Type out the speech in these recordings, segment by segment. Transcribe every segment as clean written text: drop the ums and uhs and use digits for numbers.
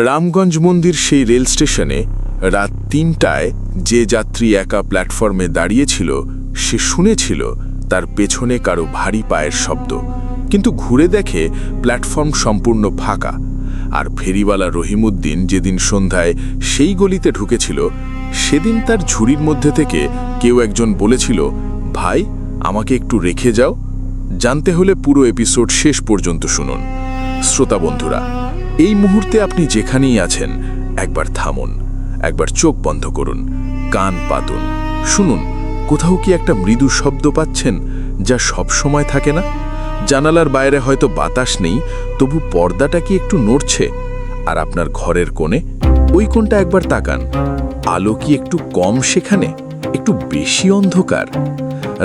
রামগঞ্জ মন্দির সেই রেল স্টেশনে রাত ৩টায় যে যাত্রী একা প্ল্যাটফর্মে দাঁড়িয়েছিল সে শুনেছিল তার পেছনে কারো ভারী পায়ের শব্দ, কিন্তু ঘুরে দেখে প্ল্যাটফর্ম সম্পূর্ণ ফাঁকা। আর ফেরিওয়ালা রহিমউদ্দিন যেদিন সন্ধ্যায় সেই গলিতে ঢুকেছিল, সেদিন তার ঝুড়ির মধ্যে থেকে কেউ একজন বলেছিল, ভাই আমাকে একটু রেখে যাও। জানতে হলে পুরো এপিসোড শেষ পর্যন্ত শুনুন। শ্রোতা বন্ধুরা, এই মুহূর্তে আপনি যেখানেই আছেন একবার থামুন, একবার চোখ বন্ধ করুন, কান পাতুন, শুনুন কোথাও কি একটা মৃদু শব্দ পাচ্ছেন যা সব সময় থাকে না? জানালার বাইরে হয়তো বাতাস নেই, তবু পর্দাটা কি একটু নড়ছে? আর আপনার ঘরের কোণে ওই কোণটা একবার তাকান, আলো কি একটু কম সেখানে, একটু বেশি অন্ধকার?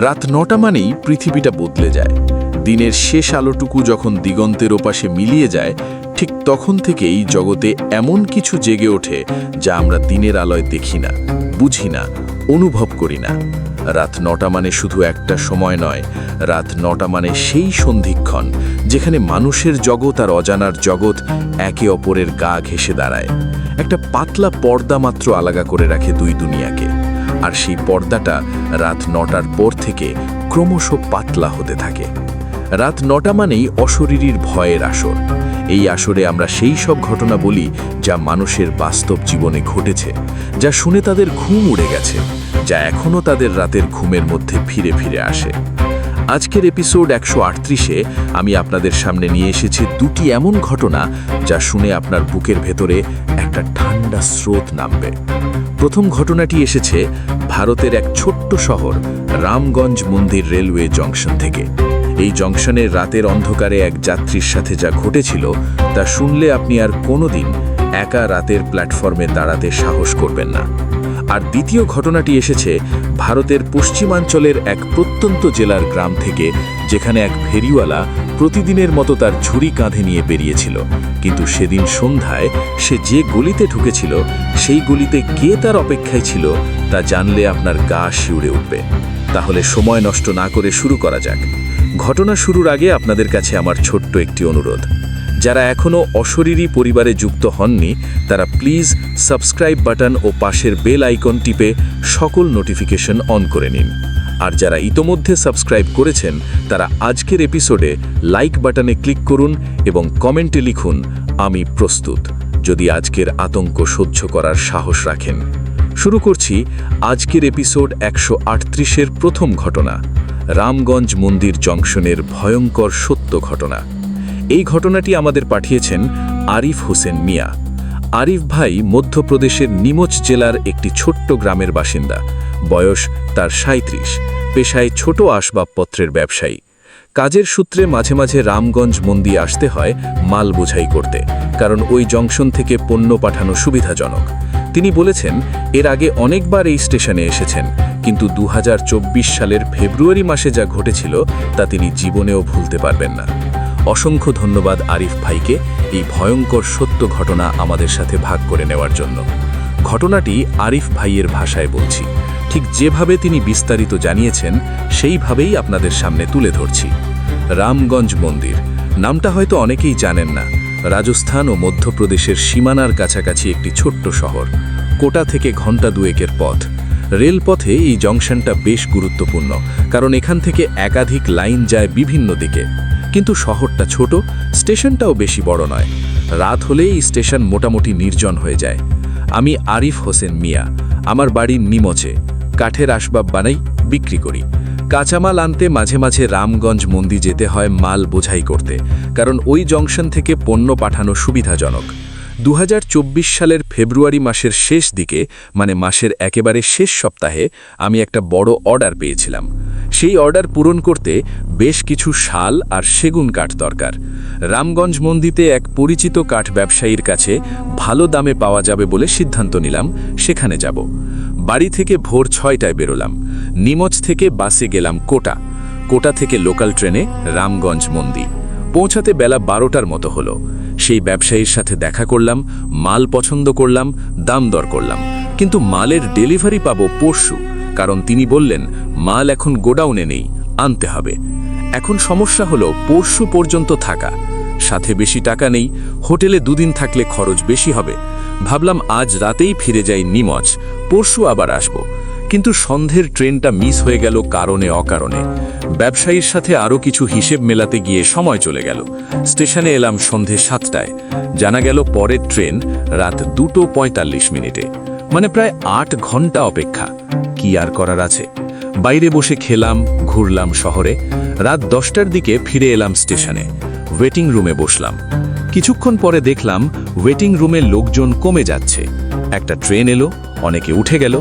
রাত ৯টা মানেই পৃথিবীটা বদলে যায়। দিনের শেষ আলোটুকু যখন দিগন্তের ওপাশে মিলিয়ে যায়, ঠিক তখন থেকেই জগতে এমন কিছু জেগে ওঠে যা আমরা দিনের আলোয় দেখি না, বুঝি না, অনুভব করি না। রাত ৯টা মানে শুধু একটা সময় নয়, রাত ৯টা মানে সেই সন্ধিক্ষণ যেখানে মানুষের জগৎ আর অজানার জগৎ একে অপরের গা ঘেঁষে দাঁড়ায়। একটা পাতলা পর্দা মাত্র আলাদা করে রাখে দুই দুনিয়াকে, আর সেই পর্দাটা রাত ৯টার পর থেকে ক্রমশ পাতলা হতে থাকে। রাত ৯টা মানেই অশরীরীর ভয়ের আসর। এই আসরে আমরা সেই সব ঘটনা বলি যা মানুষের বাস্তব জীবনে ঘটেছে, যা শুনে তাদের ঘুম উড়ে গেছে, যা এখনও তাদের রাতের ঘুমের মধ্যে ফিরে ফিরে আসে। আজকের এপিসোড ১৩৮-এ আমি আপনাদের সামনে নিয়ে এসেছি দুটি এমন ঘটনা যা শুনে আপনার বুকের ভেতরে একটা ঠান্ডা স্রোত নামবে। প্রথম ঘটনাটি এসেছে ভারতের এক ছোট্ট শহর রামগঞ্জ মন্দির রেলওয়ে জংশন থেকে। এই জংশনের রাতের অন্ধকারে এক যাত্রীর সাথে যা ঘটেছিল তা শুনলে আপনি আর কোনোদিন একা রাতের প্ল্যাটফর্মে দাঁড়াতে সাহস করবেন না। আর দ্বিতীয় ঘটনাটি এসেছে ভারতের পশ্চিমাঞ্চলের এক প্রত্যন্ত জেলার গ্রাম থেকে, যেখানে এক ফেরিওয়ালা প্রতিদিনের মতো তার ঝুড়ি কাঁধে নিয়ে বেরিয়েছিল, কিন্তু সেদিন সন্ধ্যায় সে যে গলিতে ঢুকেছিল সেই গলিতে কে তার অপেক্ষায় ছিল তা জানলে আপনার গা শিউরে উঠবে। তাহলে সময় নষ্ট না করে শুরু করা যাক। ঘটনা শুরুর আগে আপনাদের কাছে আমার ছোট্ট একটি অনুরোধ, যারা এখনও অশরীরী পরিবারে যুক্ত হননি তারা প্লিজ সাবস্ক্রাইব বাটন ও পাশের বেল আইকন টিপে সকল নোটিফিকেশন অন করে নিন। আর যারা ইতোমধ্যে সাবস্ক্রাইব করেছেন তারা আজকের এপিসোডে লাইক বাটনে ক্লিক করুন এবং কমেন্টে লিখুন, আমি প্রস্তুত, যদি আজকের আতঙ্ক সহ্য করার সাহস রাখেন। শুরু করছি আজকের এপিসোড ১৩৮-এর প্রথম ঘটনা, রামগঞ্জ মন্দির জংশনের ভয়ঙ্কর সত্য ঘটনা। এই ঘটনাটি আমাদের পাঠিয়েছেন আরিফ হোসেন মিয়া। আরিফ ভাই মধ্যপ্রদেশের নিমচ জেলার একটি ছোট্ট গ্রামের বাসিন্দা। বয়স তার ৩৭, পেশায় ছোট আসবাবপত্রের ব্যবসায়ী। কাজের সূত্রে মাঝে মাঝে রামগঞ্জ মন্দির আসতে হয় মাল বোঝাই করতে, কারণ ওই জংশন থেকে পণ্য পাঠানো সুবিধাজনক। তিনি বলেছেন এর আগে অনেকবার এই স্টেশনে এসেছেন, কিন্তু ২০২৪ সালের ফেব্রুয়ারি মাসে যা ঘটেছিল তা তিনি জীবনেও ভুলতে পারবেন না। অসংখ্য ধন্যবাদ আরিফ ভাইকে এই ভয়ঙ্কর সত্য ঘটনা আমাদের সাথে ভাগ করে নেওয়ার জন্য। ঘটনাটি আরিফ ভাইয়ের ভাষায় বলছি, ঠিক যেভাবে তিনি বিস্তারিত জানিয়েছেন সেইভাবেই আপনাদের সামনে তুলে ধরছি। রামগঞ্জ মন্দির নামটা হয়তো অনেকেই জানেন না। রাজস্থান ও মধ্যপ্রদেশের সীমানার কাছাকাছি একটি ছোট্ট শহর, কোটা থেকে ঘণ্টা দুয়েকের পথ। রেলপথে এই জংশনটা বেশ গুরুত্বপূর্ণ, কারণ এখান থেকে একাধিক লাইন যায় বিভিন্ন দিকে। কিন্তু শহরটা ছোট, স্টেশনটাও বেশি বড় নয়। রাত হলেই এই স্টেশন মোটামুটি নির্জন হয়ে যায়। আমি আরিফ হোসেন মিয়া, আমার বাড়ি নিমচে। কাঠের আসবাব বানাই, বিক্রি করি। কাঁচামাল আনতে মাঝে মাঝে রামগঞ্জ মন্দির যেতে হয় মাল বোঝাই করতে, কারণ ওই জংশন থেকে পণ্য পাঠানো সুবিধাজনক। ২০২৪ সালের ফেব্রুয়ারি মাসের শেষ দিকে, মানে মাসের একেবারে শেষ সপ্তাহে, আমি একটা বড় অর্ডার পেয়েছিলাম। সেই অর্ডার পূরণ করতে বেশ কিছু শাল আর সেগুন কাঠ দরকার। রামগঞ্জ মন্দিরে এক পরিচিত কাঠ ব্যবসায়ীর কাছে ভালো দামে পাওয়া যাবে বলে সিদ্ধান্ত নিলাম সেখানে যাব। বাড়ি থেকে ভোর ৬টায় বেরোলাম। নিমচ থেকে বাসে গেলাম কোটা। কোটা থেকে লোকাল ট্রেনে রামগঞ্জ মন্দির পৌঁছাতে বেলা ১২টার মতো হলো। সেই ব্যবসায়ীর সাথে দেখা করলাম, মাল পছন্দ করলাম, দাম দর করলাম, কিন্তু মালের ডেলিভারি পাবো পরশু, কারণ তিনি বললেন মাল এখন গোডাউনে নেই, আনতে হবে। এখন সমস্যা হলো পরশু পর্যন্ত থাকা। সাথে বেশি টাকা নেই, হোটেলে 2 দিন থাকলে খরচ বেশি হবে। ভাবলাম আজ রাতেই ফিরে যাই নিমচ, পরশু আবার আসব। কিন্তু সন্ধ্যের ট্রেনটা মিস হয়ে গেল কারণে অকারণে। ব্যবসায়ীর সাথে আরও কিছু হিসেব মেলাতে গিয়ে সময় চলে গেল। স্টেশনে এলাম সন্ধে 7টায়। জানা গেল পরের ট্রেন রাত 2:45। মানে প্রায় 8 ঘন্টা অপেক্ষা। কি আর করার আছে? বাইরে বসে খেলাম, ঘুরলাম শহরে। রাত 10টার দিকে ফিরে এলাম স্টেশনে। ওয়েটিং রুমে বসলাম। কিছুক্ষণ পরে দেখলাম ওয়েটিং রুমে লোকজন কমে যাচ্ছে। একটা ট্রেন এলো, অনেকে উঠে গেল।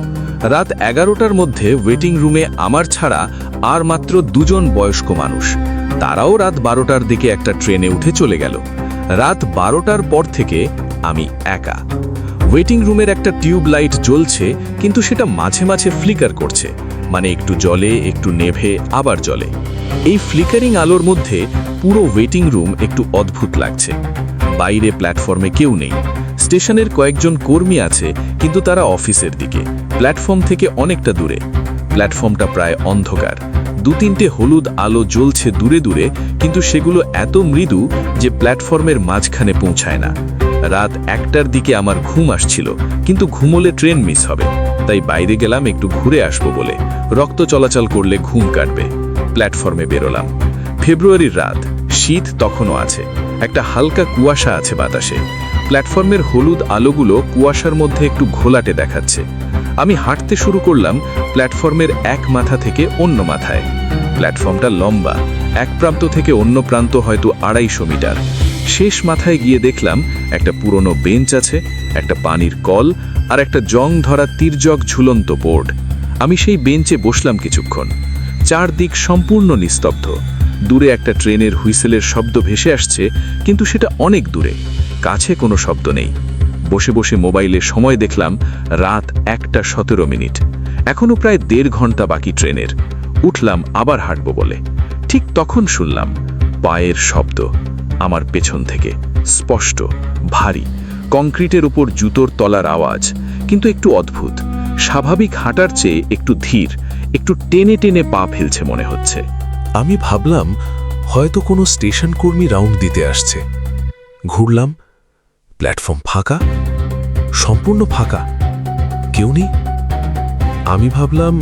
রাত 11টার মধ্যে ওয়েটিং রুমে আমার ছাড়া আর মাত্র 2 জন বয়স্ক মানুষ। তারাও রাত 12টার দিকে একটা ট্রেনে উঠে চলে গেল। রাত 12টার পর থেকে আমি একা। ওয়েটিং রুমের একটা টিউব লাইট জ্বলছে, কিন্তু সেটা মাঝে মাঝে ফ্লিকার করছে, মানে একটু জ্বলে, একটু নেভে, আবার জ্বলে। এই ফ্লিকারিং আলোর মধ্যে পুরো ওয়েটিং রুম একটু অদ্ভুত লাগছে। বাইরে প্ল্যাটফর্মে কেউ নেই। স্টেশনের কয়েকজন কর্মী আছে, কিন্তু তারা অফিসের দিকে, প্ল্যাটফর্ম থেকে অনেকটা দূরে। প্ল্যাটফর্মটা প্রায় অন্ধকার। 2-3টে হলুদ আলো জ্বলছে দূরে দূরে, কিন্তু সেগুলো এত মৃদু যে প্ল্যাটফর্মের মাঝখানে পৌঁছায় না। রাত 1টার দিকে আমার ঘুম আসছিল, কিন্তু ঘুমোলে ট্রেন মিস হবে। তাই বাইরে গেলাম একটু ঘুরে আসবো বলে। রক্ত চলাচল করলে ঘুম কাটবে। প্ল্যাটফর্মে বেরোলাম। ফেব্রুয়ারির রাত, শীত তখনও আছে। একটা হালকা কুয়াশা আছে বাতাসে। প্ল্যাটফর্মের হলুদ আলোগুলো কুয়াশার মধ্যে একটু ঘোলাটে দেখাচ্ছে। আমি হাঁটতে শুরু করলাম প্ল্যাটফর্মের এক মাথা থেকে অন্য মাথায়। প্ল্যাটফর্মটা লম্বা, এক প্রান্ত থেকে অন্য প্রান্ত হয়তো 250 মিটার। শেষ মাথায় গিয়ে দেখলাম একটা পুরনো বেঞ্চ আছে, একটা পানির কল, আর একটা জং ধরা তির্যক ঝুলন্ত বোর্ড। আমি সেই বেঞ্চে বসলাম কিছুক্ষণ। চারদিক সম্পূর্ণ নিস্তব্ধ। দূরে একটা ট্রেনের হুইসেলের শব্দ ভেসে আসছে, কিন্তু সেটা অনেক দূরে, কাছে কোনো শব্দ নেই। বসে বসে মোবাইলে সময় দেখলাম রাত 1:17। এখনও প্রায় 1.5 ঘন্টা বাকি ট্রেনের। উঠলাম আবার হাঁটবো বলে। ঠিক তখন শুনলাম পায়ের শব্দ আমার পেছন থেকে, স্পষ্ট, ভারী, কংক্রিটের উপর জুতোর তলার আওয়াজ, কিন্তু একটু অদ্ভুত। স্বাভাবিক হাঁটার চেয়ে একটু ধীর, একটু টেনে টেনে পা ফেলছে মনে হচ্ছে। আমি ভাবলাম হয়তো কোনো স্টেশন কর্মী রাউন্ড দিতে আসছে। ঘুরলাম, প্ল্যাটফর্ম ফাঁকা, সম্পূর্ণ ফাঁকা, কেউ নেই। আমি ভাবলাম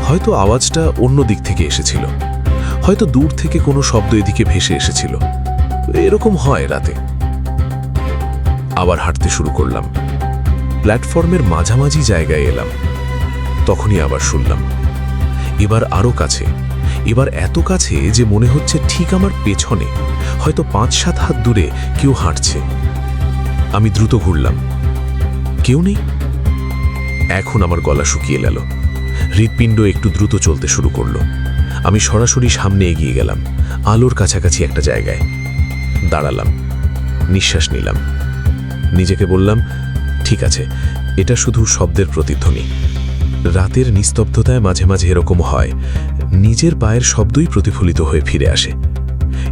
হয়তো আওয়াজটা অন্য দিক থেকে এসেছিল, হয়তো দূর থেকে কোনো শব্দ এদিকে ভেসে এসেছিল। এরকম হয় রাতে। আবার হাঁটতে শুরু করলাম। প্ল্যাটফর্মের মাঝামাঝি জায়গায় এলাম। তখনই আবার শুনলাম। এবার আরও কাছে, এবার এত কাছে যে মনে হচ্ছে ঠিক আমার পেছনে, হয়তো 5-7 হাত দূরে কেউ হাঁটছে। আমি দ্রুত ঘুরলাম, কেউ নেই। এখন আমার গলা শুকিয়ে গেল। হৃৎপিণ্ড একটু দ্রুত চলতে শুরু করলো। আমি সরাসরি সামনে এগিয়ে গেলাম। আলোর কাছাকাছি একটা জায়গায় দাঁড়ালাম, নিঃশ্বাস নিলাম। নিজেকে বললাম, ঠিক আছে, এটা শুধু শব্দের প্রতিধ্বনি। রাতের নিস্তব্ধতায় মাঝে মাঝে এরকম হয়, নিজের পায়ের শব্দই প্রতিফলিত হয়ে ফিরে আসে।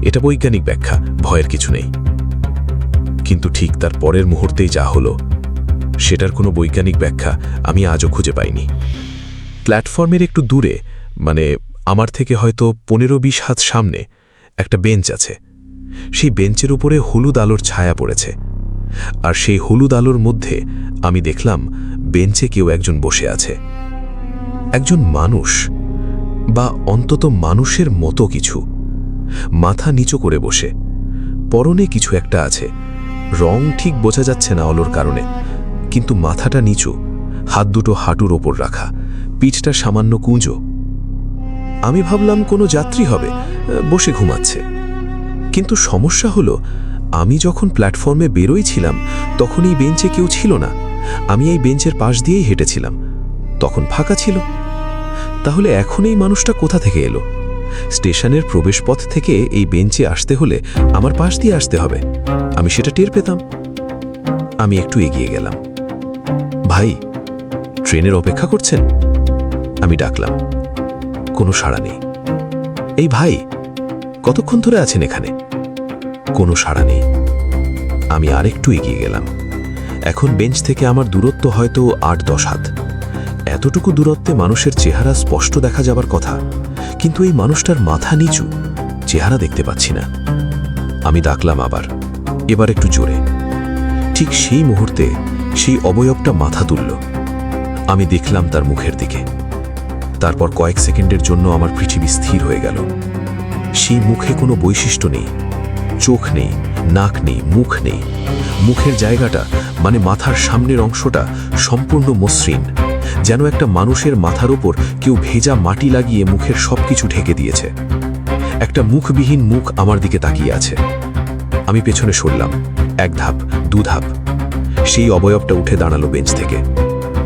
এটা বৈজ্ঞানিক ব্যাখ্যা, ভয়ের কিছু নেই। কিন্তু ঠিক তার পরের মুহূর্তেই যা হলো, সেটার কোনো বৈজ্ঞানিক ব্যাখ্যা আমি আজও খুঁজে পাইনি। প্ল্যাটফর্মের একটু দূরে, মানে আমার থেকে হয়তো 15-20 হাত সামনে, একটা বেঞ্চ আছে। সেই বেঞ্চের উপরে হলুদ আলোর ছায়া পড়েছে। আর সেই হলুদ আলোর মধ্যে আমি দেখলাম বেঞ্চে কেউ একজন বসে আছে। একজন মানুষ, বা অন্তত মানুষের মতো কিছু, মাথা নিচু করে বসে। পরনে কিছু একটা আছে, রং ঠিক বোঝা যাচ্ছে না আলোর কারণে, কিন্তু মাথাটা নিচু, হাত দুটো হাঁটুর ওপর রাখা, পিঠটা সামান্য কুঁজো। আমি ভাবলাম কোনো যাত্রী হবে, বসে ঘুমাচ্ছে। কিন্তু সমস্যা হলো, আমি যখন প্ল্যাটফর্মে বেরোইছিলাম তখন এই বেঞ্চে কেউ ছিল না। আমি এই বেঞ্চের পাশ দিয়েই হেঁটেছিলাম, তখন ফাঁকা ছিল। তাহলে এখন এই মানুষটা কোথা থেকে এলো? স্টেশনের প্রবেশপথ থেকে এই বেঞ্চে আসতে হলে আমার পাশ দিয়ে আসতে হবে, আমি সেটা টের পেতাম। আমি একটু এগিয়ে গেলাম। ভাই, ট্রেনের অপেক্ষা করছেন? আমি ডাকলাম, কোনো সাড়া নেই। এই ভাই, কতক্ষণ ধরে আছেন এখানে? কোনো সাড়া নেই। আমি আরেকটু এগিয়ে গেলাম। এখন বেঞ্চ থেকে আমার দূরত্ব হয়তো 8-10 হাত। এতটুকু দূরত্বে মানুষের চেহারা স্পষ্ট দেখা যাবার কথা, কিন্তু এই মানুষটার মাথা নিচু, চেহারা দেখতে পাচ্ছি না। আমি ডাকলাম আবার, এবার একটু জোরে। ঠিক সেই মুহূর্তে সেই অবয়বটা মাথা তুলল। আমি দেখলাম তার মুখের দিকে। তারপর কয়েক সেকেন্ডের জন্য আমার পৃথিবী স্থির হয়ে গেল। সেই মুখে কোনো বৈশিষ্ট্য নেই, চোখ নেই, নাক নেই, মুখ নেই। মুখের জায়গাটা মানে মাথার সামনের অংশটা সম্পূর্ণ মসৃণ, যেন একটা মানুষের মাথার ওপর কেউ ভেজা মাটি লাগিয়ে মুখের সবকিছু ঢেকে দিয়েছে। একটা মুখবিহীন মুখ আমার দিকে তাকিয়ে আছে। আমি পেছনে সরলাম, 1 ধাপ 2 ধাপ। সেই অবয়বটা উঠে দাঁড়ালো বেঞ্চ থেকে।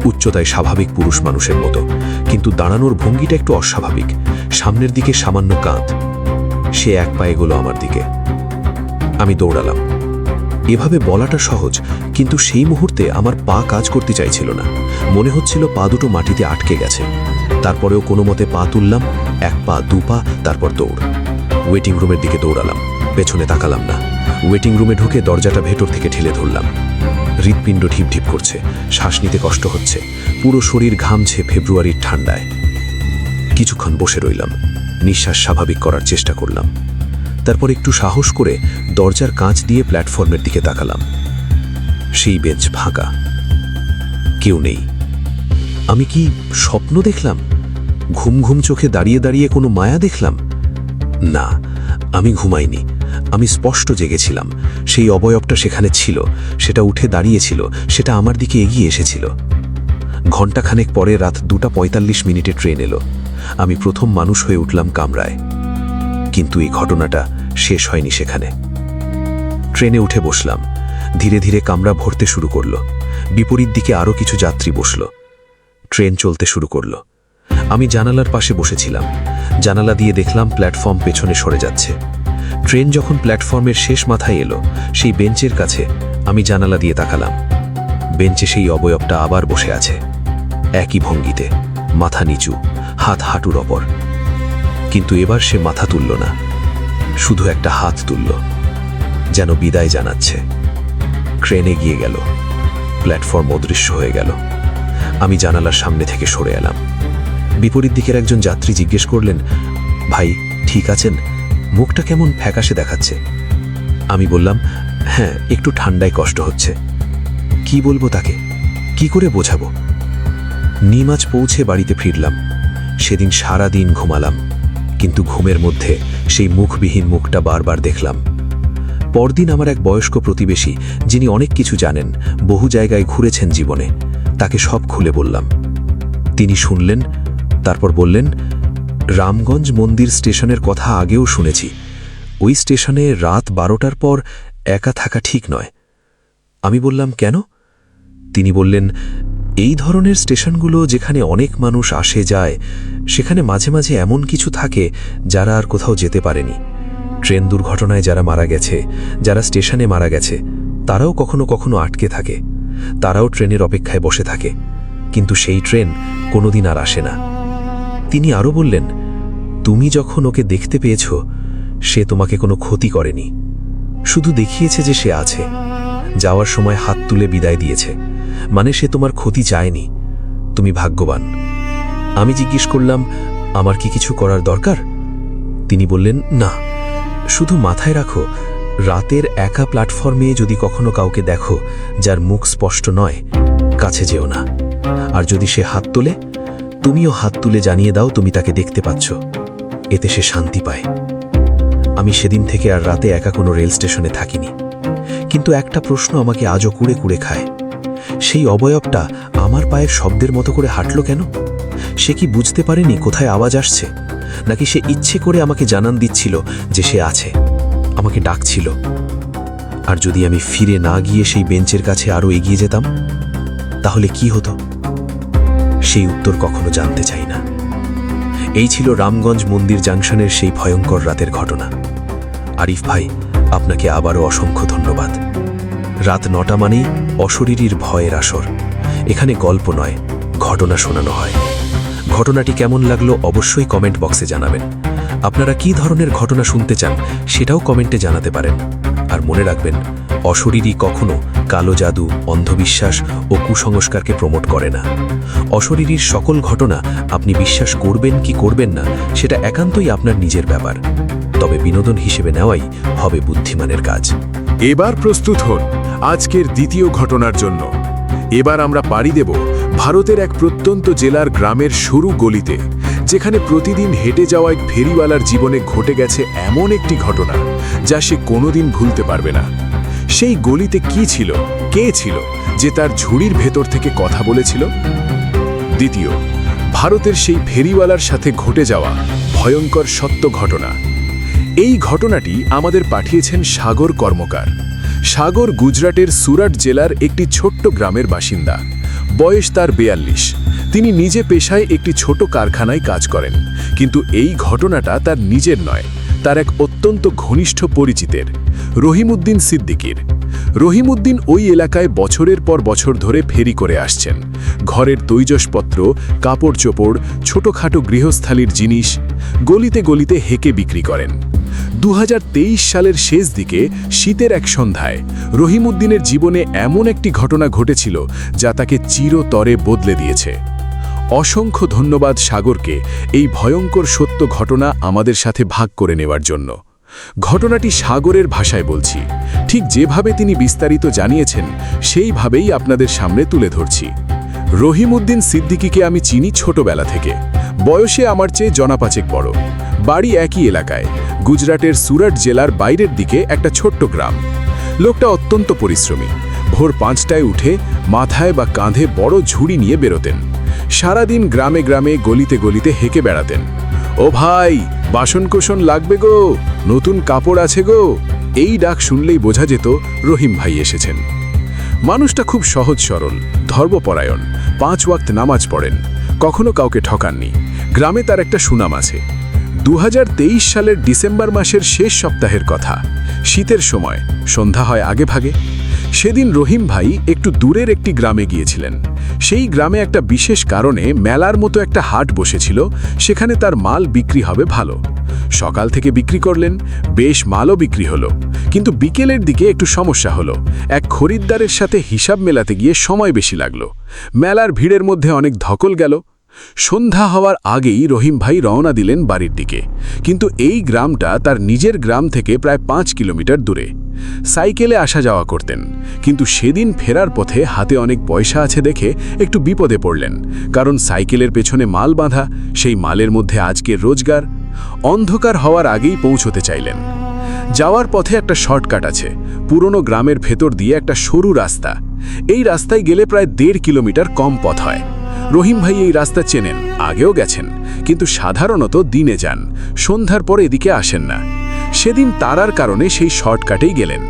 উচ্চতায় স্বাভাবিক পুরুষ মানুষের মতো, কিন্তু দাঁড়ানোর ভঙ্গিটা একটু অস্বাভাবিক, সামনের দিকে সামান্য কাঁধ। সে 1 পা এগোলো আমার দিকে। আমি দৌড়ালাম। এভাবে বলাটা সহজ, কিন্তু সেই মুহূর্তে আমার পা কাজ করতে চাইছিল না। মনে হচ্ছিল পা দুটো মাটিতে আটকে গেছে। তারপরেও কোনো মতে পা তুললাম, 1 পা 2 পা, তারপর দৌড়। ওয়েটিং রুমের দিকে দৌড়ালাম, পেছনে তাকালাম না। ওয়েটিং রুমে ঢুকে দরজাটা ভেতর থেকে ঠেলে ধরলাম। হৃৎপিণ্ড ঢিপ ঢিপ করছে, শ্বাস নিতে কষ্ট হচ্ছে, পুরো শরীর ঘামছে ফেব্রুয়ারির ঠান্ডায়। কিছুক্ষণ বসে রইলাম, নিঃশ্বাস স্বাভাবিক করার চেষ্টা করলাম। তারপর একটু সাহস করে দরজার কাঁচ দিয়ে প্ল্যাটফর্মের দিকে তাকালাম। সেই বেঞ্চ ফাঁকা, কেউ নেই। আমি কি স্বপ্ন দেখলাম? ঘুম ঘুম চোখে দাঁড়িয়ে দাঁড়িয়ে কোনো মায়া দেখলাম? না, আমি ঘুমাইনি, আমি স্পষ্ট জেগেছিলাম। সেই অবয়বটা সেখানে ছিল, সেটা উঠে দাঁড়িয়েছিল, সেটা আমার দিকে এগিয়ে এসেছিল। ঘণ্টাখানেক পরে রাত 2:45 ট্রেন এলো। আমি প্রথম মানুষ হয়ে উঠলাম কামরায়। কিন্তু এই ঘটনাটা শেষ হয়নি সেখানে। ট্রেনে উঠে বসলাম। ধীরে ধীরে কামরা ভরতে শুরু করলো। বিপরীত দিকে আরও কিছু যাত্রী বসল। ট্রেন চলতে শুরু করলো। আমি জানালার পাশে বসেছিলাম। জানালা দিয়ে দেখলাম প্ল্যাটফর্ম পেছনে সরে যাচ্ছে। ট্রেন যখন প্ল্যাটফর্মের শেষ মাথায় এলো, সেই বেঞ্চের কাছে আমি জানালা দিয়ে তাকালাম। বেঞ্চে সেই অবয়বটা আবার বসে আছে, একই ভঙ্গিতে, মাথা নিচু, হাত হাঁটুর ওপর। কিন্তু এবার সে মাথা তুলল না, শুধু একটা হাত তুলল, যেন বিদায় জানাচ্ছে। ট্রেনে গিয়ে গেল, প্ল্যাটফর্ম অদৃশ্য হয়ে গেল। আমি জানালার সামনে থেকে সরে এলাম। বিপরীত দিকের একজন যাত্রী জিজ্ঞেস করলেন, ভাই ঠিক আছেন? মুখটা কেমন ফ্যাকাশে দেখাচ্ছে। আমি বললাম, হ্যাঁ, একটু ঠান্ডায় কষ্ট হচ্ছে। কি বলবো তাকে, কি করে বোঝাবো? নিমাজ পৌঁছে বাড়িতে ফিরলাম। সেদিন সারা দিন ঘুমালাম, কিন্তু ঘুমের মধ্যে সেই মুখবিহীন মুখটা বারবার দেখলাম। পরদিন আমার এক বয়স্ক প্রতিবেশী, যিনি অনেক কিছু জানেন, বহু জায়গায় ঘুরেছেন জীবনে, তাকে সব খুলে বললাম। তিনি শুনলেন, তারপর বললেন, রামগঞ্জ মন্দির স্টেশনের কথা আগেও শুনেছি। ওই স্টেশনে রাত 12টার পর একা থাকা ঠিক নয়। আমি বললাম, কেন? তিনি বললেন, এই ধরনের স্টেশনগুলো যেখানে অনেক মানুষ আসে যায়, সেখানে মাঝে মাঝে এমন কিছু থাকে যারা আর কোথাও যেতে পারেনি। ট্রেন দুর্ঘটনায় যারা মারা গেছে, যারা স্টেশনে মারা গেছে, তারাও কখনো কখনো আটকে থাকে। তারাও ট্রেনের অপেক্ষায় বসে থাকে, কিন্তু সেই ট্রেন কোনোদিন আর আসে না। তিনি আরও বললেন, তুমি যখন ওকে দেখতে পেয়েছ, সে তোমাকে কোনো ক্ষতি করেনি, শুধু দেখিয়েছে যে সে আছে। যাওয়ার সময় হাত তুলে বিদায় দিয়েছে, মানে সে তোমার ক্ষতি চায়নি। তুমি ভাগ্যবান। আমি জিজ্ঞেস করলাম, আমার কি কিছু করার দরকার? তিনি বললেন, না, শুধু মাথায় রাখো, রাতের একা প্ল্যাটফর্মে যদি কখনো কাউকে দেখো যার মুখ স্পষ্ট নয়, কাছে যেও না। আর যদি সে হাত তোলে, তুমিও হাত তুলে জানিয়ে দাও তুমি তাকে দেখতে পাচ্ছ। এতে সে শান্তি পায়। আমি সেদিন থেকে আর রাতে একা কোনো রেল স্টেশনে থাকিনি। কিন্তু একটা প্রশ্ন আমাকে আজও কুড়ে কুড়ে খায়। সেই অবয়বটা আমার পায়ের শব্দের মতো করে হাঁটল কেন? সে কি বুঝতে পারেনি কোথায় আওয়াজ আসছে, নাকি সে ইচ্ছে করে আমাকে জানান দিচ্ছিল যে সে আছে, আমাকে ডাকছিল? আর যদি আমি ফিরে না গিয়ে সেই বেঞ্চের কাছে আরও এগিয়ে যেতাম, তাহলে কি হতো? সেই উত্তর কখনো জানতে চাই না। এই ছিল রামগঞ্জ মন্দির জাংশনের সেই ভয়ঙ্কর রাতের ঘটনা। আরিফ ভাই, আপনাকে আবারও অসংখ্য ধন্যবাদ। রাত 9টা মানেই অশরীরীর ভয়ের আসর। এখানে গল্প নয়, ঘটনা শোনানো হয়। ঘটনাটি কেমন লাগলো অবশ্যই কমেন্ট বক্সে জানাবেন। আপনারা কি ধরনের ঘটনা শুনতে চান সেটাও কমেন্টে জানাতে পারেন। আর মনে রাখবেন, অশরীরী কখনো কালো জাদু, অন্ধবিশ্বাস ও কুসংস্কারকে প্রমোট করে না। অশরীরীর সকল ঘটনা আপনি বিশ্বাস করবেন কি করবেন না, সেটা একান্তই আপনার নিজের ব্যাপার। তবে বিনোদন হিসেবে নেওয়াই হবে বুদ্ধিমানের কাজ। এবার প্রস্তুত হন আজকের দ্বিতীয় ঘটনার জন্য। এবার আমরা পাড়ি দেব ভারতের এক প্রত্যন্ত জেলার গ্রামের সরু গলিতে, যেখানে প্রতিদিন হেঁটে যাওয়া এক ফেরিওয়ালার জীবনে ঘটে গেছে এমন একটি ঘটনা যা সে কোনোদিন ভুলতে পারবে না। সেই গলিতে কি ছিল, কে ছিল যে তার ঝুড়ির ভেতর থেকে কথা বলেছিল? দ্বিতীয়, ভারতের সেই ফেরিওয়ালার সাথে ঘটে যাওয়া ভয়ঙ্কর সত্য ঘটনা। এই ঘটনাটি আমাদের পাঠিয়েছেন সাগর কর্মকার। সাগর গুজরাটের সুরাট জেলার একটি ছোট্ট গ্রামের বাসিন্দা। বয়স তার 42। তিনি নিজে পেশায় একটি ছোট কারখানায় কাজ করেন, কিন্তু এই ঘটনাটা তার নিজের নয়, তার এক অত্যন্ত ঘনিষ্ঠ পরিচিতের, রহিমউদ্দিন সিদ্দিকীর। রহিমউদ্দিন ওই এলাকায় বছরের পর বছর ধরে ফেরি করে আসছেন। ঘরের তৈজসপত্র, কাপড় চোপড়, ছোটখাটো গৃহস্থালির জিনিস গলিতে গলিতে হেঁকে বিক্রি করেন। 2023 সালের শেষ দিকে শীতের এক সন্ধ্যায় রহিমউদ্দিনের জীবনে এমন একটি ঘটনা ঘটেছিল যা তাকে চিরতরে বদলে দিয়েছে। অসংখ্য ধন্যবাদ সাগরকে এই ভয়ঙ্কর সত্য ঘটনা আমাদের সাথে ভাগ করে নেওয়ার জন্য। ঘটনাটি সাগরের ভাষায় বলছি, ঠিক যেভাবে তিনি বিস্তারিত জানিয়েছেন সেইভাবেই আপনাদের সামনে তুলে ধরছি। রহিমউদ্দিন সিদ্দিকীকে আমি চিনি ছোটবেলা থেকে। বয়সে আমার চেয়ে জনাপাচেক বড়। বাড়ি একই এলাকায়, গুজরাটের সুরাট জেলার বাইরের দিকে একটা ছোট্ট গ্রাম। লোকটা অত্যন্ত পরিশ্রমী। ভোর 5টায় উঠে মাথায় বা কাঁধে বড় ঝুড়ি নিয়ে বেরোতেন। সারাদিন গ্রামে গ্রামে গলিতে গলিতে হেঁকে বেড়াতেন। ও ভাই, বাসনকোসন লাগবে গো, নতুন কাপড় আছে গো। এই ডাক শুনলেই বোঝা যেত রহিম ভাই এসেছেন। মানুষটা খুব সহজ সরল, ধর্মপরায়ণ, 5 ওয়াক্ত নামাজ পড়েন, কখনো কাউকে ঠকাননি। গ্রামে তার একটা সুনাম আছে। 2023 সালের ডিসেম্বর মাসের শেষ সপ্তাহের কথা। শীতের সময়, সন্ধ্যা হয় আগে ভাগে। সেদিন রহিম ভাই একটু দূরের একটি গ্রামে গিয়েছিলেন। সেই গ্রামে একটা বিশেষ কারণে মেলার মতো একটা হাট বসেছিল, সেখানে তার মাল বিক্রি হবে ভালো। সকাল থেকে বিক্রি করলেন, বেশ মালও বিক্রি হলো। কিন্তু বিকেলের দিকে একটু সমস্যা হলো। এক খরিদ্দারের সাথে হিসাব মেলাতে গিয়ে সময় বেশি লাগলো। মেলার ভিড়ের মধ্যে অনেক ধকল গেল। সন্ধ্যা হওয়ার আগেই রহিম ভাই রওনা দিলেন বাড়ির দিকে। কিন্তু এই গ্রামটা তার নিজের গ্রাম থেকে প্রায় 5 কিলোমিটার দূরে। সাইকেলে আসা যাওয়া করতেন, কিন্তু সেদিন ফেরার পথে হাতে অনেক পয়সা আছে দেখে একটু বিপদে পড়লেন, কারণ সাইকেলের পেছনে মাল বাঁধা, সেই মালের মধ্যে আজকের রোজগার। অন্ধকার হওয়ার আগেই পৌঁছতে চাইলেন। যাওয়ার পথে একটা শর্টকাট আছে, পুরনো গ্রামের ভেতর দিয়ে একটা সরু রাস্তা। এই রাস্তায় গেলে প্রায় 1.5 কিলোমিটার কম পথ হয়। রহিম ভাই এই রাস্তা চেনেন, আগেও গেছেন, কিন্তু সাধারণত দিনে যান, সন্ধ্যার পর এদিকে আসেন না। সেদিন তারার কারণে সেই শর্টকাটেই গেলেন।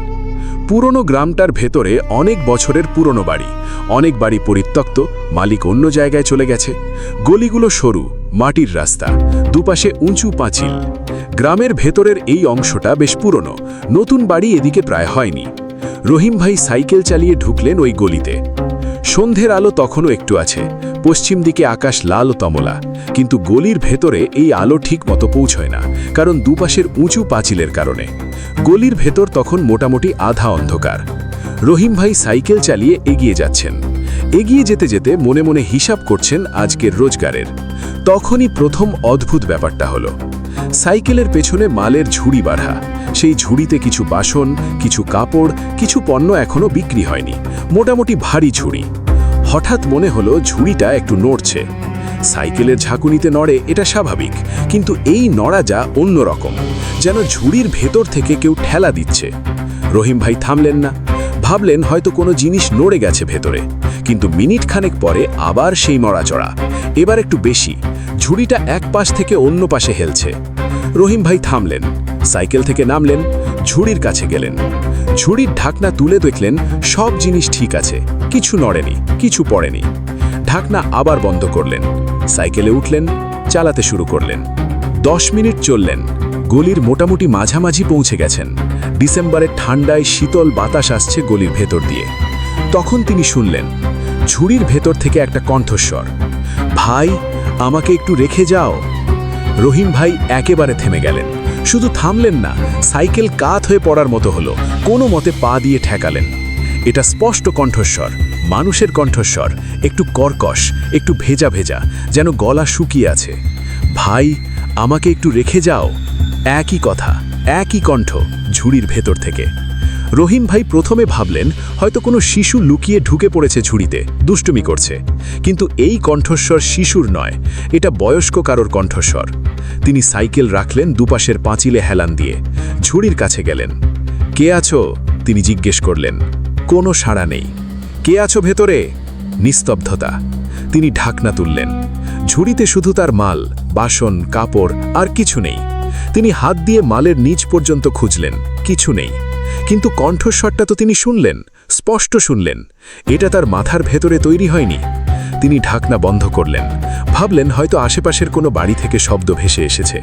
পুরনো গ্রামটার ভেতরে অনেক বছরের পুরনো বাড়ি, অনেক বাড়ি পরিত্যক্ত, মালিক অন্য জায়গায় চলে গেছে। গলিগুলো সরু, মাটির রাস্তা, দুপাশে উঁচু পাঁচিল। গ্রামের ভেতরের এই অংশটা বেশ পুরনো, নতুন বাড়ি এদিকে প্রায় হয়নি। রহিম ভাই সাইকেল চালিয়ে ঢুকলেন ওই গলিতে। সন্ধ্যের আলো তখনও একটু আছে, পশ্চিম দিকে আকাশ লাল ও তমলা, কিন্তু গলির ভেতরে এই আলো ঠিক মতো পৌঁছয় না, কারণ দুপাশের উঁচু পাঁচিলের কারণে। গলির ভেতর তখন মোটামুটি আধা অন্ধকার। রহিম ভাই সাইকেল চালিয়ে এগিয়ে যাচ্ছেন। এগিয়ে যেতে যেতে মনে মনে হিসাব করছেন আজকের রোজগারের। তখনই প্রথম অদ্ভুত ব্যাপারটা হলো, সাইকেলের পেছনে মালের ঝুড়ি বাঁধা। সেই ঝুড়িতে কিছু বাসন, কিছু কাপড়, কিছু পণ্য এখনো বিক্রি হয়নি, মোটামুটি ভারী ঝুড়ি। হঠাৎ মনে হলো ঝুড়িটা একটু নড়ছে। সাইকেলের ঝাঁকুনিতে নড়ে, এটা স্বাভাবিক, কিন্তু এই নড়া যা অন্যরকম, যেন ঝুড়ির ভেতর থেকে কেউ ঠেলা দিচ্ছে। রহিম ভাই থামলেন না, ভাবলেন হয়তো কোনো জিনিস নড়ে গেছে ভেতরে। কিন্তু মিনিট খানেক পরে আবার সেই নড়াচড়া, এবার একটু বেশি। ঝুড়িটা এক পাশ থেকে অন্য পাশে হেলছে। রহিম ভাই থামলেন, সাইকেল থেকে নামলেন, ঝুড়ির কাছে গেলেন। ঝুড়ির ঢাকনা তুলে দেখলেন সব জিনিস ঠিক আছে, কিছু নড়েনি, কিছু পড়েনি। ঢাকনা আবার বন্ধ করলেন, সাইকেলে উঠলেন, চালাতে শুরু করলেন। 10 মিনিট চললেন, গলির মোটামুটি মাঝামাঝি পৌঁছে গেছেন। ডিসেম্বরের ঠান্ডায় শীতল বাতাস আসছে গলির ভেতর দিয়ে। তখন তিনি শুনলেন ঝুড়ির ভেতর থেকে একটা কণ্ঠস্বর, ভাই, আমাকে একটু রেখে যাও। রহিম ভাই একেবারে থেমে গেলেন। শুধু থামলেন না, সাইকেল কাত হয়ে পড়ার মতো হলো, কোনো মতে পা দিয়ে ঠেকালেন। এটা স্পষ্ট কণ্ঠস্বর, মানুষের কণ্ঠস্বর, একটু কর্কশ, একটু ভেজা ভেজা, যেন গলা শুকিয়ে আছে। ভাই, আমাকে একটু রেখে যাও। একই কথা, একই কণ্ঠ ঝুড়ির ভেতর থেকে। রহিম ভাই প্রথমে ভাবলেন হয়তো কোনো শিশু লুকিয়ে ঢুকে পড়েছে ঝুড়িতে, দুষ্টুমি করছে। কিন্তু এই কণ্ঠস্বর শিশুর নয়, এটা বয়স্ক কারোর কণ্ঠস্বর। তিনি সাইকেল রাখলেন দুপাশের পাঁচিলে হেলান দিয়ে, ঝুড়ির কাছে গেলেন। কে আছো? তিনি জিজ্ঞেস করলেন। কোনো সাড়া নেই। কে আছো ভেতরে? নিস্তব্ধতা। তিনি ঢাকনা তুললেন। ঝুড়িতে শুধু তার মাল, বাসন, কাপড়, আর কিছু নেই। তিনি হাত দিয়ে মালের নিচ পর্যন্ত খুঁজলেন, কিছু নেই। কিন্তু কণ্ঠস্বরটা তো তিনি শুনলেন, স্পষ্ট শুনলেন। এটা তার মাথার ভেতরে তৈরি হয়নি। তিনি ঢাকনা বন্ধ করলেন। ভাবলেন হয়তো আশেপাশের কোনো বাড়ি থেকে শব্দ ভেসে এসেছে।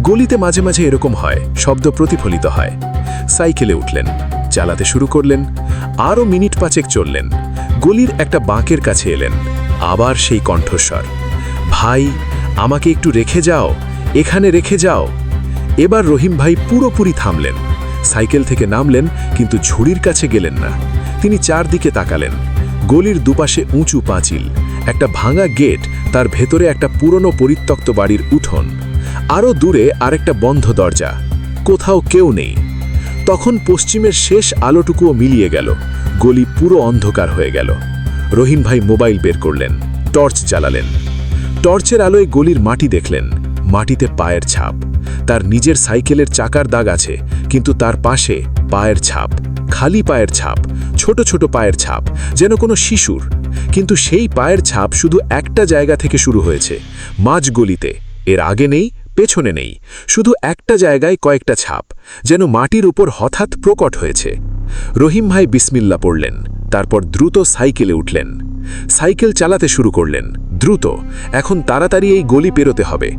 গলিতে মাঝে মাঝে এরকম হয়, শব্দ প্রতিফলিত হয়। সাইকেলে উঠলেন, চালাতে শুরু করলেন। আরও মিনিট 5 চললেন। গলির একটা বাঁকের কাছে এলেন। আবার সেই কণ্ঠস্বর, ভাই, আমাকে একটু রেখে যাও, এখানে রেখে যাও। এবার রহিম ভাই পুরোপুরি থামলেন। সাইকেল থেকে নামলেন, কিন্তু ঝুড়ির কাছে গেলেন না। তিনি চারদিকে তাকালেন। গলির দুপাশে উঁচু পাঁচিল, একটা ভাঙা গেট, তার ভেতরে একটা পুরনো পরিত্যক্ত বাড়ির উঠোন। আরও দূরে আরেকটা বন্ধ দরজা। কোথাও কেউ নেই। তখন পশ্চিমের শেষ আলোটুকুও মিলিয়ে গেল। গলি পুরো অন্ধকার হয়ে গেল। রহিম ভাই মোবাইল বের করলেন, টর্চ জ্বালালেন। টর্চের আলোয় গলির মাটি দেখলেন। মাটিতে পায়ের ছাপ। তার নিজের সাইকেলের চাকার দাগ আছে, কিন্তু তার পাশে পায়ের ছাপ, খালি পায়ের ছাপ, ছোট ছোট পায়ের ছাপ, যেন কোনো শিশুর। কিন্তু সেই পায়ের ছাপ শুধু একটা জায়গা থেকে শুরু হয়েছে, মাঝ গলিতে। এর আগে নেই, পেছনে নেই, শুধু একটা জায়গায় কয়েকটা ছাপ, যেন মাটির উপর হঠাৎ প্রকট হয়েছে। রহিম ভাই বিসমিল্লা পড়লেন, তারপর দ্রুত সাইকেলে উঠলেন। সাইকেল চালাতে শুরু করলেন, দ্রুত। এখন তাড়াতাড়ি এই গলি পেরোতে হবে।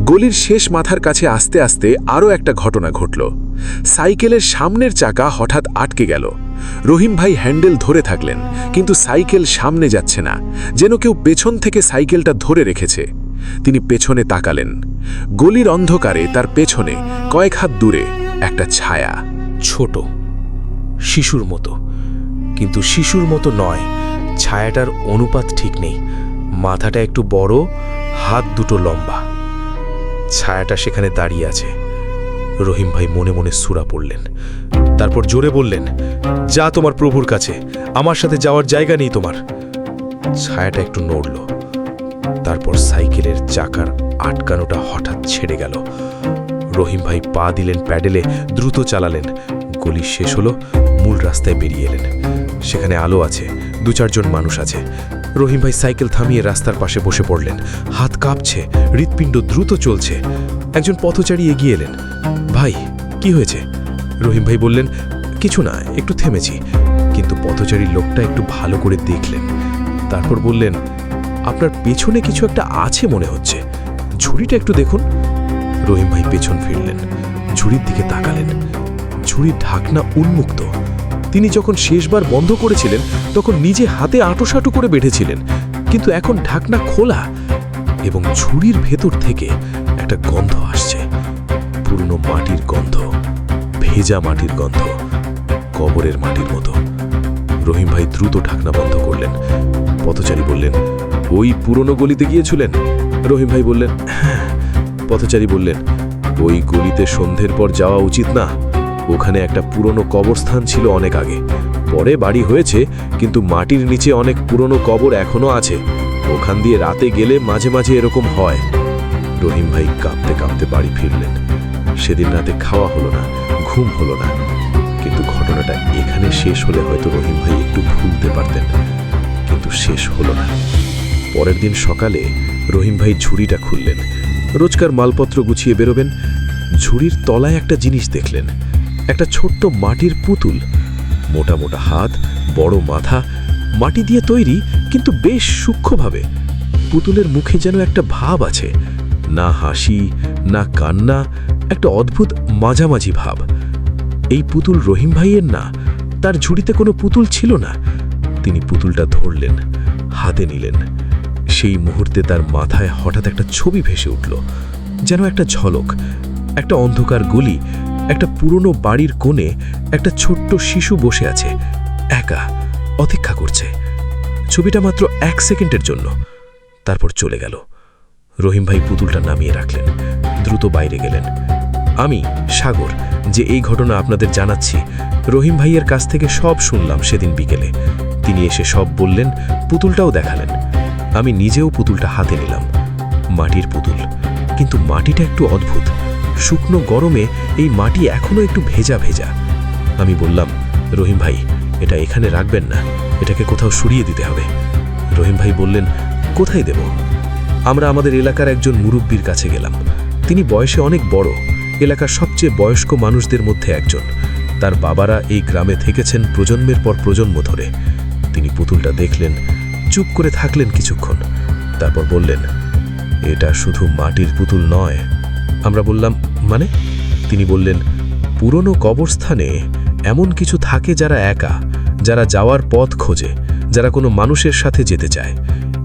গলির শেষ মাথার কাছে আস্তে আস্তে আরও একটা ঘটনা ঘটল। সাইকেলের সামনের চাকা হঠাৎ আটকে গেল। রহিম ভাই হ্যান্ডেল ধরে থাকলেন, কিন্তু সাইকেল সামনে যাচ্ছে না, যেন কেউ পেছন থেকে সাইকেলটা ধরে রেখেছে। তিনি পেছনে তাকালেন। গলির অন্ধকারে তার পেছনে কয়েক হাত দূরে একটা ছায়া। ছোট, শিশুর মতো, কিন্তু শিশুর মতো নয়। ছায়াটার অনুপাত ঠিক নেই। মাথাটা একটু বড়, হাত দুটো লম্বা। ছায়াটা সেখানে দাঁড়িয়ে আছে। রহিম ভাই মনে মনে সূরা পড়লেন, তারপর জোরে বললেন, যা তোমার প্রভুর কাছে, আমার সাথে যাওয়ার জায়গা নেই তোমার। ছায়াটা একটু নড়ল, তারপর সাইকেলের চাকার আটকানোটা হঠাৎ ছেড়ে গেল। রহিম ভাই পা দিলেন প্যাডেলে, দ্রুত চালালেন। গলি শেষ হলো, মূল রাস্তায় বেরিয়ে এলেন। সেখানে আলো আছে, 2-4 জন মানুষ আছে। রহিম ভাই সাইকেল থামিয়ে রাস্তার পাশে বসে পড়লেন। হাত কাঁপছে, হৃৎপিণ্ড দ্রুত চলছে। একজন পথচারী এগিয়ে এলেন। ভাই, কি হয়েছে? রহিম ভাই বললেন, কিছু না, একটু থেমেছি। কিন্তু পথচারীর লোকটা একটু ভালো করে দেখলেন, তারপর বললেন, আপনার পেছনে কিছু একটা আছে মনে হচ্ছে, ঝুড়িটা একটু দেখুন। রহিম ভাই পেছন ফিরলেন, ঝুড়ির দিকে তাকালেন। ঝুড়ির ঢাকনা উন্মুক্ত। তিনি যখন শেষবার বন্ধ করেছিলেন তখন নিজে হাতে আঁটোসাঁটো করে বেঁধেছিলেন, কিন্তু এখন ঢাকনা খোলা এবং ঝুড়ির ভেতর থেকে একটা গন্ধ আসছে। পুরনো মাটির গন্ধ, ভেজা মাটির গন্ধ, কবরের মাটির মতো। রহিম ভাই দ্রুত ঢাকনা বন্ধ করলেন। পথচারী বললেন, ওই পুরনো গলিতে গিয়েছিলেন? রহিম ভাই বললেন, হ্যাঁ। পথচারী বললেন, ওই গলিতে সন্ধ্যের পর যাওয়া উচিত না। ওখানে একটা পুরনো কবরস্থান ছিল অনেক আগে, পরে বাড়ি হয়েছে, কিন্তু মাটির নিচে অনেক পুরনো কবর এখনো আছে। ওখান দিয়ে রাতে গেলে মাঝে মাঝে এরকম হয়। রহিম ভাই কাঁপতে কাঁপতে বাড়ি ফিরলেন। সেদিন রাতে খাওয়া হলো না, ঘুম হলো না। কিন্তু ঘটনাটা এখানে শেষ হলে হয়তো রহিম ভাই একটু ভুলতে পারতেন, কিন্তু শেষ হলো না। পরের দিন সকালে রহিম ভাই ঝুড়িটা খুললেন। রোজকার মালপত্র গুছিয়ে বেরোবেন। ঝুড়ির তলায় একটা জিনিস দেখলেন, একটা ছোট্ট মাটির পুতুল। মোটা মোটা হাত, বড় মাথা, মাটি দিয়ে তৈরি, কিন্তু বেশ সূক্ষ্মভাবে। পুতুলের মুখে যেন একটা ভাব আছে, না হাসি না কান্না, একটা অদ্ভুত মাঝামাঝি ভাব। এই পুতুল রহিম ভাইয়ের না, তার ঝুড়িতে কোনো পুতুল ছিল না। তিনি পুতুলটা ধরলেন, হাতে নিলেন। সেই মুহূর্তে তার মাথায় হঠাৎ একটা ছবি ভেসে উঠল, যেন একটা ঝলক। একটা অন্ধকার গলি, একটা পুরনো বাড়ির কোণে একটা ছোট্ট শিশু বসে আছে, একা, অপেক্ষা করছে। ছবিটা মাত্র 1 সেকেন্ডের জন্য, তারপর চলে গেল। রহিম ভাই পুতুলটা নামিয়ে রাখলেন, দ্রুত বাইরে গেলেন। আমি সাগর, যে এই ঘটনা আপনাদের জানাচ্ছি, রহিম ভাইয়ের কাছ থেকে সব শুনলাম সেদিন বিকেলে। তিনি এসে সব বললেন, পুতুলটাও দেখালেন। আমি নিজেও পুতুলটা হাতে নিলাম। মাটির পুতুল, কিন্তু মাটিটা একটু অদ্ভুত। শুকনো গরমে এই মাটি এখনো একটু ভেজা ভেজা। আমি বললাম, রহিম ভাই, এটা এখানে রাখবেন না, এটাকে কোথাও সরিয়ে দিতে হবে। রহিম ভাই বললেন, কোথায় দেব? আমরা আমাদের এলাকার একজন মুরব্বির কাছে গেলাম। তিনি বয়সে অনেক বড়, এলাকার সবচেয়ে বয়স্ক মানুষদের মধ্যে একজন। তার বাবারা এই গ্রামে থেকেছেন প্রজন্মের পর প্রজন্ম ধরে। তিনি পুতুলটা দেখলেন, চুপ করে থাকলেন কিছুক্ষণ, তারপর বললেন, এটা শুধু মাটির পুতুল নয়। আমরা বললাম, মানে? তিনি বললেন, পুরনো কবরস্থানে এমন কিছু থাকে যারা একা, যারা যাওয়ার পথ খোঁজে, যারা কোনো মানুষের সাথে যেতে চায়।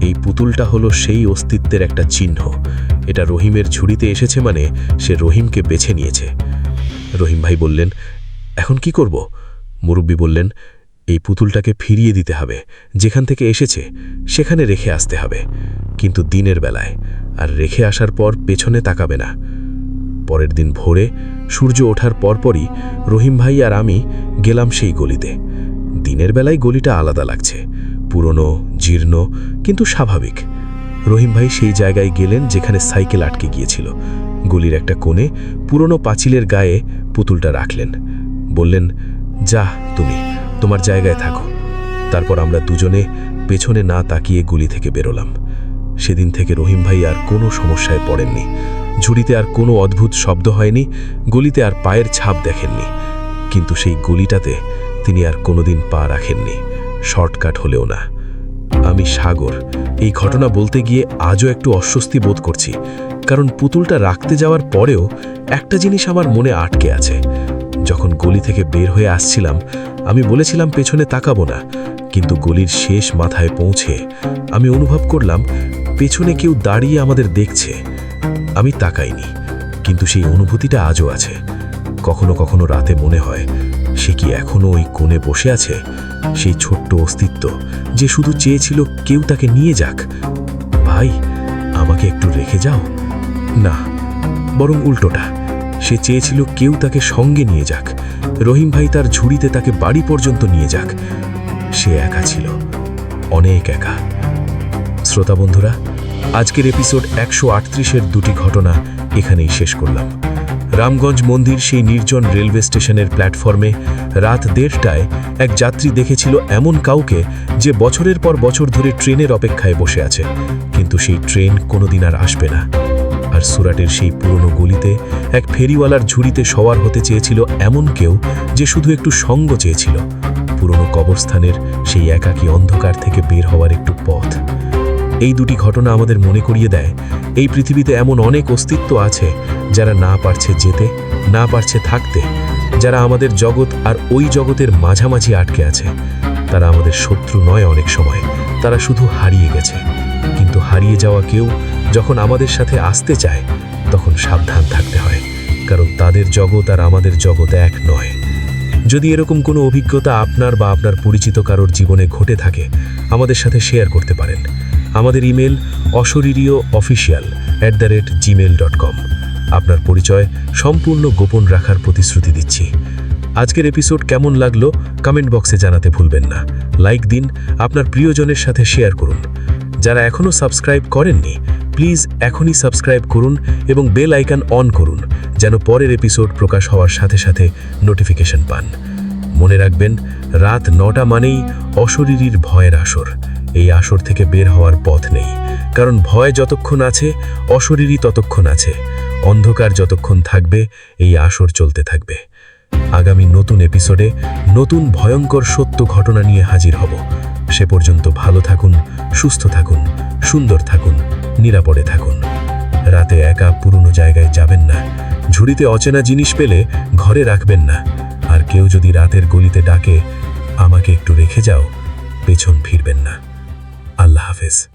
এই পুতুলটা হলো সেই অস্তিত্বের একটা চিহ্ন। এটা রহিমের ঝুড়িতে এসেছে মানে সে রহিমকে বেছে নিয়েছে। রহিম ভাই বললেন, এখন কি করব? মুরব্বি বললেন, এই পুতুলটাকে ফিরিয়ে দিতে হবে, যেখান থেকে এসেছে সেখানে রেখে আসতে হবে, কিন্তু দিনের বেলায়, আর রেখে আসার পর পেছনে তাকাবে না। পরের দিন ভোরে সূর্য ওঠার পরপরই রহিম ভাই আর আমি গেলাম সেই গলিতে। দিনের বেলায় গলিটা আলাদা লাগছে, পুরনো, জীর্ণ, কিন্তু স্বাভাবিক। রহিম ভাই সেই জায়গায় গেলেন যেখানে সাইকেল আটকে গিয়েছিল। গলির একটা কোণে পুরনো পাঁচিলের গায়ে পুতুলটা রাখলেন। বললেন, যা, তুমি তোমার জায়গায় থাকো। তারপর আমরা দুজনে পেছনে না তাকিয়ে গলি থেকে বেরোলাম। সেদিন থেকে রহিম ভাই আর কোনো সমস্যায় পড়েননি। ঝুড়িতে আর কোনো অদ্ভুত শব্দ হয়নি, গলিতে আর পায়ের ছাপ দেখেননি। কিন্তু সেই গলিটাতে তিনি আর কোনোদিন পা রাখেননি, শর্টকাট হলেও না। আমি সাগর, এই ঘটনা বলতে গিয়ে আজও একটু অস্বস্তি বোধ করছি, কারণ পুতুলটা রাখতে যাওয়ার পরেও একটা জিনিস আমার মনে আটকে আছে। যখন গলি থেকে বের হয়ে আসছিলাম, আমি বলেছিলাম পেছনে তাকাবো না, কিন্তু গলির শেষ মাথায় পৌঁছে আমি অনুভব করলাম পেছনে কেউ দাঁড়িয়ে আমাদের দেখছে। আমি তাকাইনি, কিন্তু সেই অনুভূতিটা আজও আছে। কখনো কখনো রাতে মনে হয়, সে কি এখনো ওই কোণে বসে আছে, সেই ছোট্ট অস্তিত্ব যে শুধু চেয়েছিল কেউ তাকে নিয়ে যাক। ভাই, আমাকে একটু রেখে যাও। না, বরং উল্টোটা, সে চেয়েছিল কেউ তাকে সঙ্গে নিয়ে যাক। রহিম ভাই তার ঝুড়িতে তাকে বাড়ি পর্যন্ত নিয়ে যাক। সে একা ছিল, অনেক একা। শ্রোতা বন্ধুরা, আজকের এপিসোড 138-এর দুটি ঘটনা এখানেই শেষ করলাম। রামগঞ্জ মন্দির সেই নির্জন রেলওয়ে স্টেশনের প্ল্যাটফর্মে রাত 1:30টায় এক যাত্রী দেখেছিল এমন কাউকে যে বছরের পর বছর ধরে ট্রেনের অপেক্ষায় বসে আছে, কিন্তু সেই ট্রেন কোনোদিন আর আসবে না। আর সুরাটের সেই পুরনো গলিতে এক ফেরিওয়ালার ঝুড়িতে সওয়ার হতে চেয়েছিল এমন কেউ যে শুধু একটু সঙ্গ চেয়েছিল, পুরনো কবরস্থানের সেই একাকী অন্ধকার থেকে বের হওয়ার একটু পথ। এই দুটি ঘটনা আমাদের মনে করিয়ে দেয়, এই পৃথিবীতে এমন অনেক অস্তিত্ব আছে যারা না পারছে যেতে, না পারছে থাকতে, যারা আমাদের জগৎ আর ওই জগতের মাঝামাঝি আটকে আছে। তারা আমাদের শত্রু নয়, অনেক সময় তারা শুধু হারিয়ে গেছে। কিন্তু হারিয়ে যাওয়া কেউ যখন আমাদের সাথে আসতে চায়, তখন সাবধান থাকতে হয়, কারণ তাদের জগৎ আর আমাদের জগৎ এক নয়। যদি এরকম কোনো অভিজ্ঞতা আপনার বা আপনার পরিচিত কারোর জীবনে ঘটে থাকে, আমাদের সাথে শেয়ার করতে পারেন। আমাদের ইমেল অশরীরীয়অফিসিয়াল@gmail.com। আপনার পরিচয় সম্পূর্ণ গোপন রাখার প্রতিশ্রুতি দিচ্ছি। আজকের এপিসোড কেমন লাগলো কমেন্ট বক্সে জানাতে ভুলবেন না। লাইক দিন, আপনার প্রিয়জনের সাথে শেয়ার করুন। যারা এখনও সাবস্ক্রাইব করেননি, প্লিজ এখনই সাবস্ক্রাইব করুন এবং বেল আইকন অন করুন, যেন পরের এপিসোড প্রকাশ হওয়ার সাথে সাথে নোটিফিকেশন পান। মনে রাখবেন, রাত 9টা মানেই অশরীরীর ভয়ের আসর। এই আসর থেকে বের হওয়ার পথ নেই, কারণ ভয় যতক্ষণ আছে, অশরীরী ততক্ষণ আছে। অন্ধকার যতক্ষণ থাকবে, এই আসর চলতে থাকবে। আগামী নতুন এপিসোডে নতুন ভয়ঙ্কর সত্য ঘটনা নিয়ে হাজির হব। সে পর্যন্ত ভালো থাকুন, সুস্থ থাকুন, সুন্দর থাকুন, নিরাপদে থাকুন। রাতে একা পুরনো জায়গায় যাবেন না। ঝুড়িতে অচেনা জিনিস পেলে ঘরে রাখবেন না। আর কেউ যদি রাতের গলিতে ডাকে, আমাকে একটু রেখে যাও, পেছন ফিরবেন না। আল্লাহ হাফেজ।